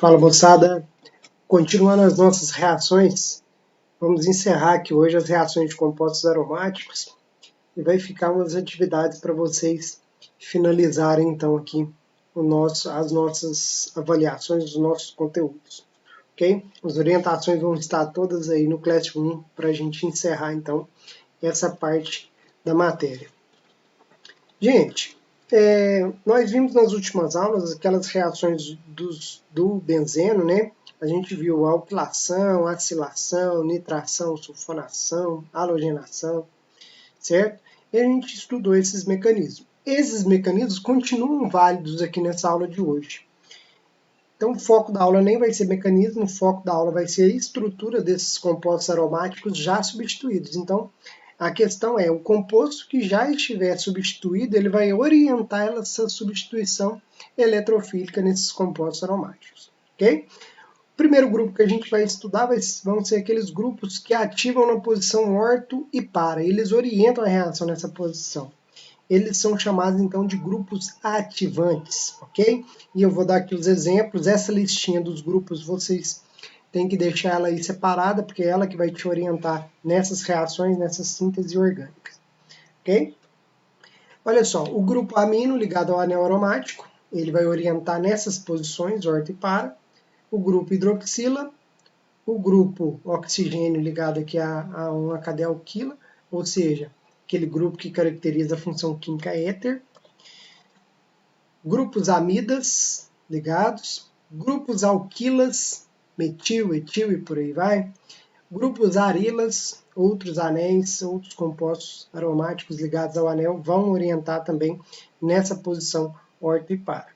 Fala, moçada, continuando as nossas reações, vamos encerrar aqui hoje as reações de compostos aromáticos e vai ficar umas atividades para vocês finalizarem então aqui as nossas avaliações dos nossos conteúdos, ok? As orientações vão estar todas aí no Classroom para a gente encerrar então essa parte da matéria. Gente, nós vimos nas últimas aulas aquelas reações do benzeno, né? A gente viu alquilação, acilação, nitração, sulfonação, halogenação, certo? E a gente estudou esses mecanismos. Esses mecanismos continuam válidos aqui nessa aula de hoje. Então, o foco da aula nem vai ser mecanismo, o foco da aula vai ser a estrutura desses compostos aromáticos já substituídos. Então, a questão é, o composto que já estiver substituído, ele vai orientar essa substituição eletrofílica nesses compostos aromáticos, ok? O primeiro grupo que a gente vai estudar vão ser aqueles grupos que ativam na posição orto e para. Eles orientam a reação nessa posição. Eles são chamados então de grupos ativantes, ok? E eu vou dar aqui os exemplos. Essa listinha dos grupos vocês têm que deixar ela aí separada, porque é ela que vai te orientar nessas reações, nessas sínteses orgânicas, ok? Olha só, o grupo amino ligado ao anel aromático, ele vai orientar nessas posições, orto e para. O grupo hidroxila, o grupo oxigênio ligado aqui a uma cadeia alquila, ou seja, aquele grupo que caracteriza a função química éter. Grupos amidas ligados, grupos alquilas, metil, etil e por aí vai. Grupos arilas, outros anéis, outros compostos aromáticos ligados ao anel vão orientar também nessa posição orto e para.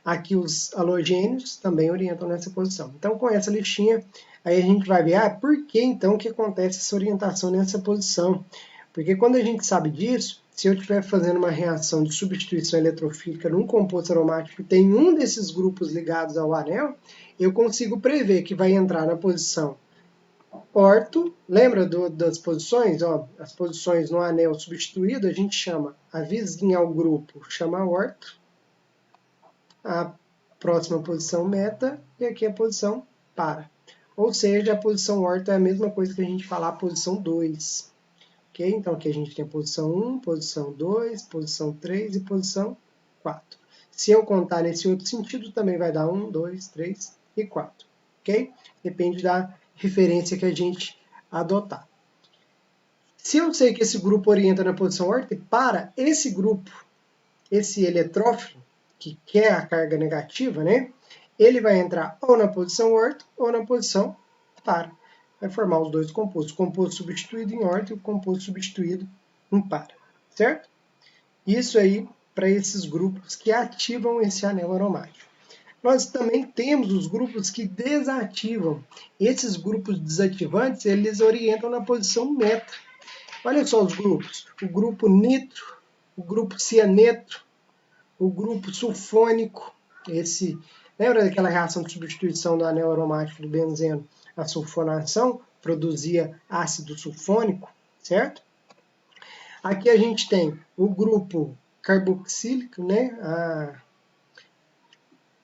Aqui os halogênios também orientam nessa posição. Então, com essa listinha, aí a gente vai ver, por que então que acontece essa orientação nessa posição? Porque quando a gente sabe disso, se eu estiver fazendo uma reação de substituição eletrofílica num composto aromático e tem um desses grupos ligados ao anel, eu consigo prever que vai entrar na posição orto. Lembra das posições? Ó, as posições no anel substituído, a gente chama a vizinha ao grupo, chama orto. A próxima posição meta e aqui a posição para. Ou seja, a posição orto é a mesma coisa que a gente falar a posição 2. Ok? Então aqui a gente tem a posição 1, posição 2, posição 3 e posição 4. Se eu contar nesse outro sentido, também vai dar 1, 2, 3 e 4. Ok? Depende da referência que a gente adotar. Se eu sei que esse grupo orienta na posição orto, para esse grupo, esse eletrófilo, que quer a carga negativa, né? Ele vai entrar ou na posição orto ou na posição para. Vai formar os dois compostos, o composto substituído em orto e o composto substituído em para, certo? Isso aí para esses grupos que ativam esse anel aromático. Nós também temos os grupos que desativam. Esses grupos desativantes, eles orientam na posição meta. Olha só os grupos. O grupo nitro, o grupo cianeto, o grupo sulfônico, lembra daquela reação de substituição do anel aromático do benzeno? A sulfonação produzia ácido sulfônico, certo? Aqui a gente tem o grupo carboxílico, né?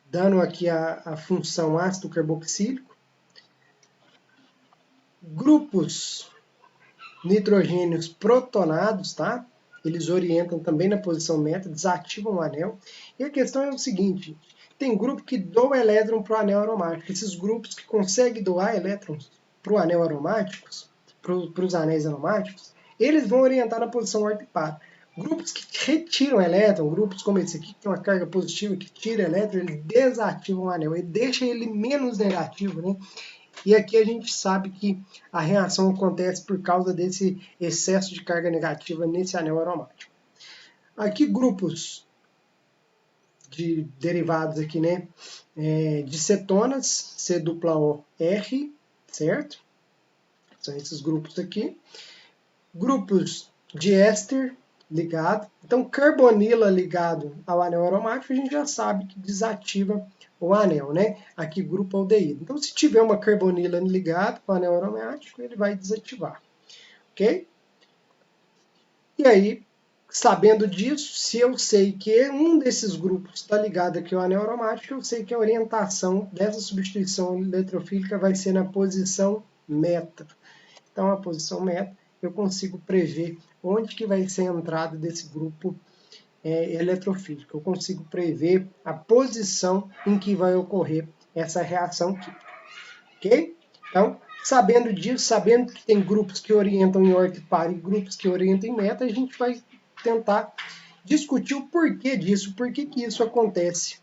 Dando aqui a função ácido carboxílico. Grupos nitrogênios protonados, tá? Eles orientam também na posição meta, desativam o anel. E a questão é o seguinte, tem grupo que doa elétron para o anel aromático. Esses grupos que conseguem doar elétrons para o anel aromático, para os anéis aromáticos, eles vão orientar na posição orto e para. Grupos que retiram elétron, grupos como esse aqui, que tem uma carga positiva, que tira elétron, eles desativam o anel, e deixa ele menos negativo, né? E aqui a gente sabe que a reação acontece por causa desse excesso de carga negativa nesse anel aromático. Aqui grupos de derivados aqui, né, de cetonas, C-O-R, certo? São esses grupos aqui. Grupos de éster ligado. Então, carbonila ligado ao anel aromático, a gente já sabe que desativa o anel, né? Aqui, grupo aldeído. Então, se tiver uma carbonila ligada ao anel aromático, ele vai desativar, ok? E aí, Sabendo disso, se eu sei que um desses grupos está ligado aqui ao anel aromático, eu sei que a orientação dessa substituição eletrofílica vai ser na posição meta. Então, a posição meta, eu consigo prever onde que vai ser a entrada desse grupo eletrofílico. Eu consigo prever a posição em que vai ocorrer essa reação química. Ok? Então, sabendo disso, sabendo que tem grupos que orientam em orto e par e grupos que orientam em meta, a gente vai tentar discutir o porquê disso, por que isso acontece.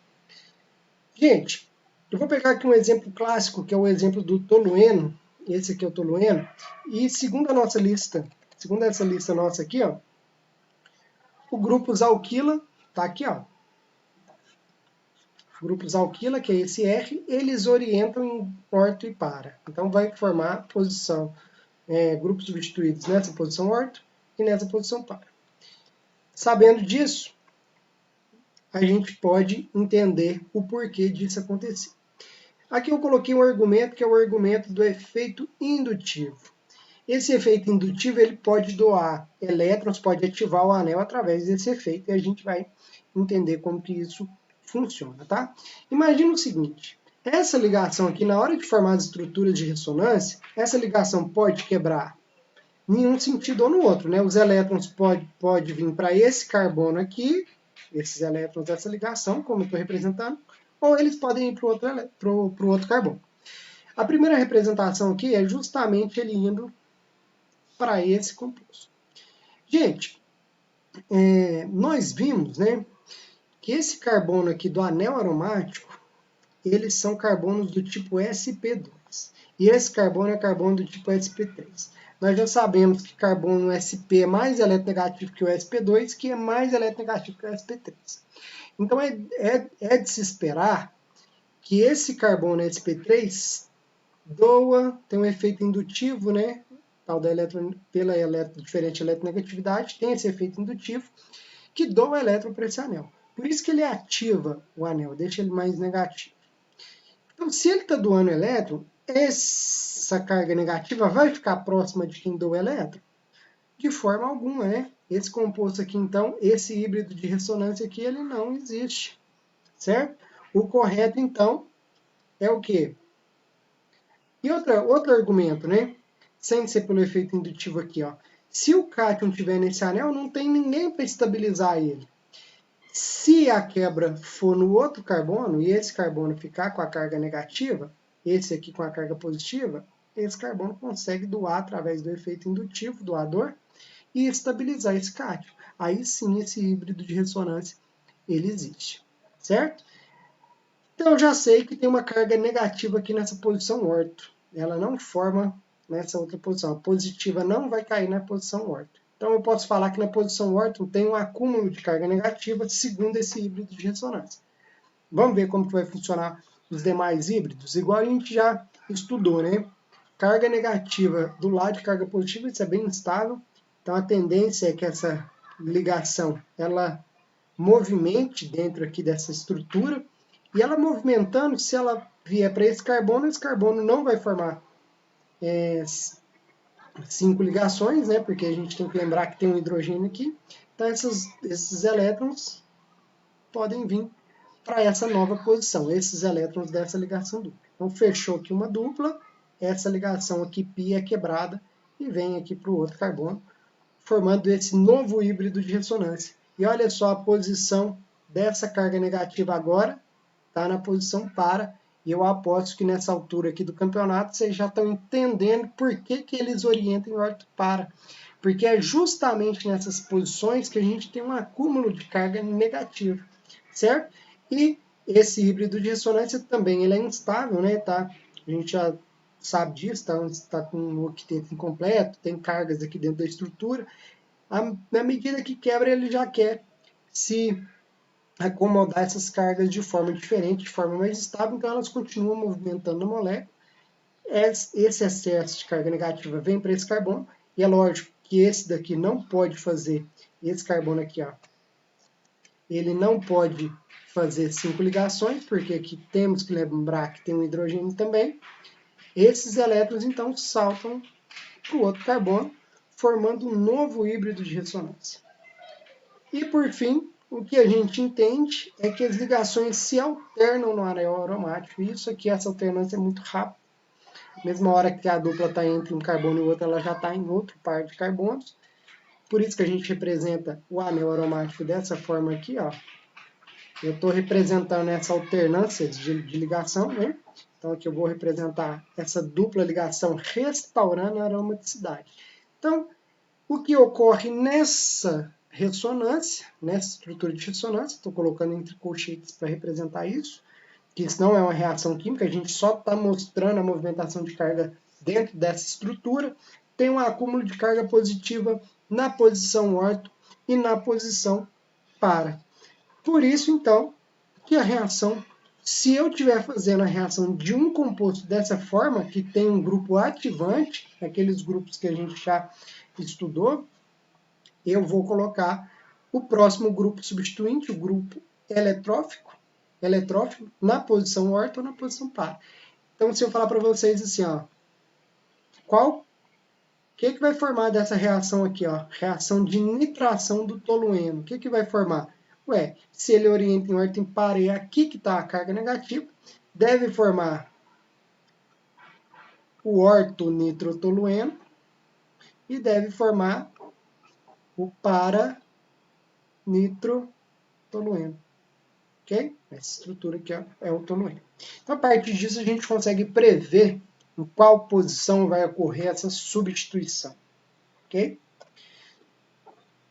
Gente, eu vou pegar aqui um exemplo clássico, que é o exemplo do tolueno. Esse aqui é o tolueno. E segundo a nossa lista, segundo essa lista nossa aqui, ó, o grupo alquila está aqui, ó. Grupos alquila, que é esse R, eles orientam em orto e para. Então vai formar posição, grupos substituídos nessa posição orto e nessa posição para. Sabendo disso, a gente pode entender o porquê disso acontecer. Aqui eu coloquei um argumento que é o argumento do efeito indutivo. Esse efeito indutivo ele pode doar elétrons, pode ativar o anel através desse efeito, e a gente vai entender como que isso funciona, tá? Imagina o seguinte, essa ligação aqui, na hora de formar as estruturas de ressonância, essa ligação pode quebrar em um sentido ou no outro, né? Os elétrons pode vir para esse carbono aqui, esses elétrons dessa ligação, como eu estou representando, ou eles podem ir para o outro carbono. A primeira representação aqui é justamente ele indo para esse composto. Gente, nós vimos, né, que esse carbono aqui do anel aromático, eles são carbonos do tipo sp2. E esse carbono é carbono do tipo sp3. Nós já sabemos que carbono sp é mais eletronegativo que o sp2, que é mais eletronegativo que o sp3. Então é de se esperar que esse carbono sp3 tem um efeito indutivo, né? Tal da pela diferente eletronegatividade, tem esse efeito indutivo que doa o elétron para esse anel. Por isso que ele ativa o anel, deixa ele mais negativo. Então, se ele está doando elétron, essa carga negativa vai ficar próxima de quem doa o elétron? De forma alguma, né? Esse composto aqui, então, esse híbrido de ressonância aqui, ele não existe, certo? O correto, então, é o quê? E outro argumento, né? Sem ser pelo efeito indutivo aqui, ó. Se o cátion estiver nesse anel, não tem ninguém para estabilizar ele. Se a quebra for no outro carbono, e esse carbono ficar com a carga negativa, esse aqui com a carga positiva, esse carbono consegue doar através do efeito indutivo, doador, e estabilizar esse cátion. Aí sim, esse híbrido de ressonância, ele existe, certo? Então eu já sei que tem uma carga negativa aqui nessa posição orto. Ela não forma nessa outra posição. A positiva não vai cair na posição orto. Então eu posso falar que na posição orto tem um acúmulo de carga negativa segundo esse híbrido de ressonância. Vamos ver como que vai funcionar os demais híbridos? Igual a gente já estudou, né? Carga negativa do lado de carga positiva, isso é bem instável. Então a tendência é que essa ligação ela movimente dentro aqui dessa estrutura. E ela movimentando, se ela vier para esse carbono não vai formar 5 ligações, né? Porque a gente tem que lembrar que tem um hidrogênio aqui. Então esses elétrons podem vir para essa nova posição, esses elétrons dessa ligação dupla. Então fechou aqui uma dupla, essa ligação aqui π é quebrada e vem aqui para o outro carbono, formando esse novo híbrido de ressonância. E olha só a posição dessa carga negativa agora, está na posição para, e eu aposto que nessa altura aqui do campeonato vocês já estão entendendo por que eles orientam em orto para. Porque é justamente nessas posições que a gente tem um acúmulo de carga negativa, certo? E esse híbrido de ressonância também ele é instável, né? Tá? A gente já sabe disso, tá com um octeto incompleto, tem cargas aqui dentro da estrutura. Na medida que quebra, ele já quer se acomodar essas cargas de forma diferente, de forma mais estável, então elas continuam movimentando a molécula. Esse excesso de carga negativa vem para esse carbono, e é lógico que esse daqui não pode fazer, esse carbono aqui, ó, ele não pode fazer 5 ligações, porque aqui temos que lembrar que tem um hidrogênio também. Esses elétrons, então, saltam para o outro carbono, formando um novo híbrido de ressonância. E por fim, o que a gente entende é que as ligações se alternam no anel aromático. Isso aqui, essa alternância é muito rápida. Mesma hora que a dupla está entre um carbono e outro, ela já está em outro par de carbonos. Por isso que a gente representa o anel aromático dessa forma aqui, ó. Eu estou representando essa alternância de ligação, né? Então aqui eu vou representar essa dupla ligação restaurando a aromaticidade. Então, o que ocorre nessa ressonância, nessa estrutura de ressonância, estou colocando entre colchetes para representar isso, que isso não é uma reação química, a gente só está mostrando a movimentação de carga dentro dessa estrutura, tem um acúmulo de carga positiva na posição orto e na posição para. Por isso, então, que a reação, se eu estiver fazendo a reação de um composto dessa forma, que tem um grupo ativante, aqueles grupos que a gente já estudou, eu vou colocar o próximo grupo substituinte, o grupo eletrófico, na posição orto ou na posição par. Então, se eu falar para vocês assim, ó, o que vai formar dessa reação aqui, ó? Reação de nitração do tolueno. O que vai formar? Ué, se ele orienta em orto impar, é aqui que está a carga negativa, deve formar o orto-nitrotolueno e deve formar o para-nitrotolueno. Ok? Essa estrutura aqui é o tolueno. Então, a partir disso, a gente consegue prever em qual posição vai ocorrer essa substituição. Ok?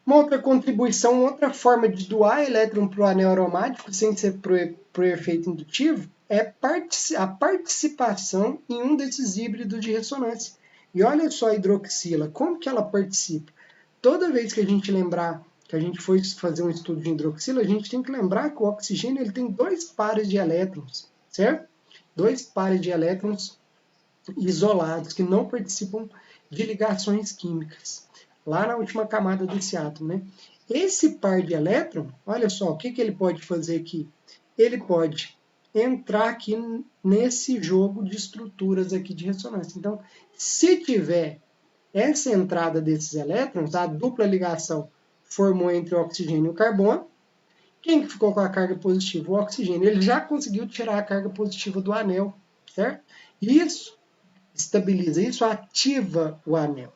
Uma outra contribuição, outra forma de doar elétron para o anel aromático, sem ser por efeito indutivo, é a participação em um desses híbridos de ressonância. E olha só a hidroxila, como que ela participa? Toda vez que a gente lembrar que a gente foi fazer um estudo de hidroxila, a gente tem que lembrar que o oxigênio ele tem 2 pares de elétrons, certo? 2 pares de elétrons isolados, que não participam de ligações químicas. Lá na última camada desse átomo, né? Esse par de elétron, olha só, o que ele pode fazer aqui? Ele pode entrar aqui nesse jogo de estruturas aqui de ressonância. Então, se tiver essa entrada desses elétrons, a dupla ligação formou entre o oxigênio e o carbono, quem que ficou com a carga positiva? O oxigênio. Ele já conseguiu tirar a carga positiva do anel, certo? Isso estabiliza, isso ativa o anel.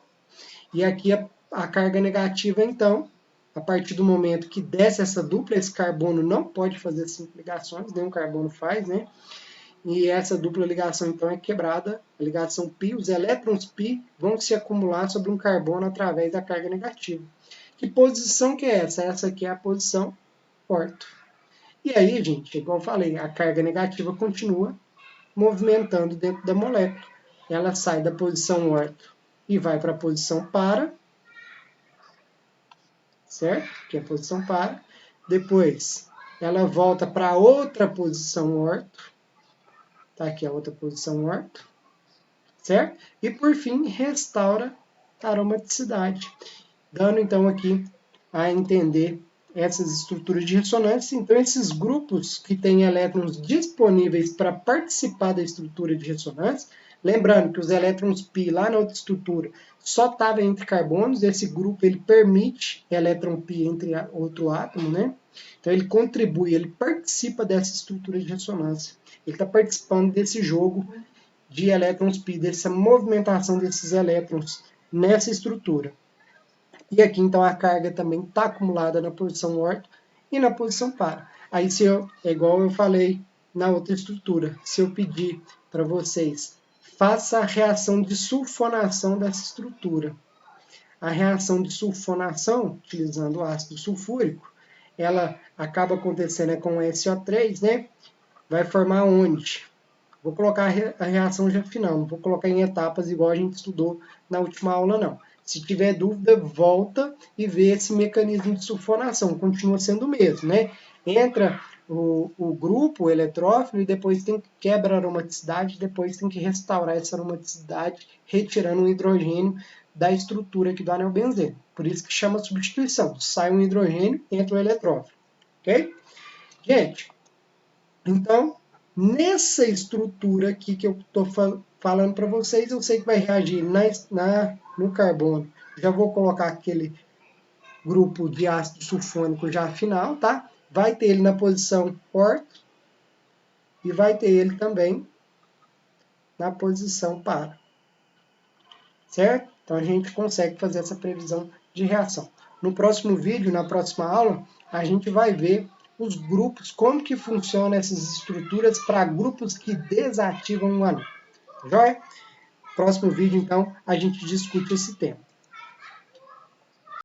E aqui a carga negativa, então, a partir do momento que desce essa dupla, esse carbono não pode fazer 5 ligações, nenhum carbono faz, né? E essa dupla ligação, então, é quebrada, a ligação π, os elétrons π vão se acumular sobre um carbono através da carga negativa. Que posição que é essa? Essa aqui é a posição orto. E aí, gente, igual eu falei, a carga negativa continua movimentando dentro da molécula. Ela sai da posição orto e vai para a posição para, certo? Que é a posição para. Depois, ela volta para outra posição orto. Tá aqui a outra posição orto, certo? E por fim, restaura a aromaticidade, dando então aqui a entender essas estruturas de ressonância. Então, esses grupos que têm elétrons disponíveis para participar da estrutura de ressonância, lembrando que os elétrons π lá na outra estrutura só estavam entre carbonos, esse grupo ele permite elétron π entre outro átomo, né? Então ele contribui, ele participa dessa estrutura de ressonância. Ele está participando desse jogo de elétrons π, dessa movimentação desses elétrons nessa estrutura. E aqui, então, a carga também está acumulada na posição orto e na posição para. Aí, é igual eu falei na outra estrutura, se eu pedir para vocês, faça a reação de sulfonação dessa estrutura. A reação de sulfonação, utilizando o ácido sulfúrico, ela acaba acontecendo com o SO3, né? Vai formar onde? Vou colocar a reação já final, não vou colocar em etapas igual a gente estudou na última aula, não. Se tiver dúvida, volta e vê esse mecanismo de sulfonação, continua sendo o mesmo, né? Entra o grupo, o eletrófilo, e depois quebra a aromaticidade, depois tem que restaurar essa aromaticidade, retirando o hidrogênio da estrutura aqui do anel benzeno. Por isso que chama substituição. Sai um hidrogênio, entra o eletrófilo. Ok? Gente, então, nessa estrutura aqui que eu estou falando para vocês, eu sei que vai reagir no carbono. Já vou colocar aquele grupo de ácido sulfônico já final, tá? Vai ter ele na posição orto e vai ter ele também na posição para, certo? Então a gente consegue fazer essa previsão de reação. No próximo vídeo, na próxima aula, a gente vai ver os grupos, como que funcionam essas estruturas para grupos que desativam o anel. Joia? Próximo vídeo, então, a gente discute esse tema.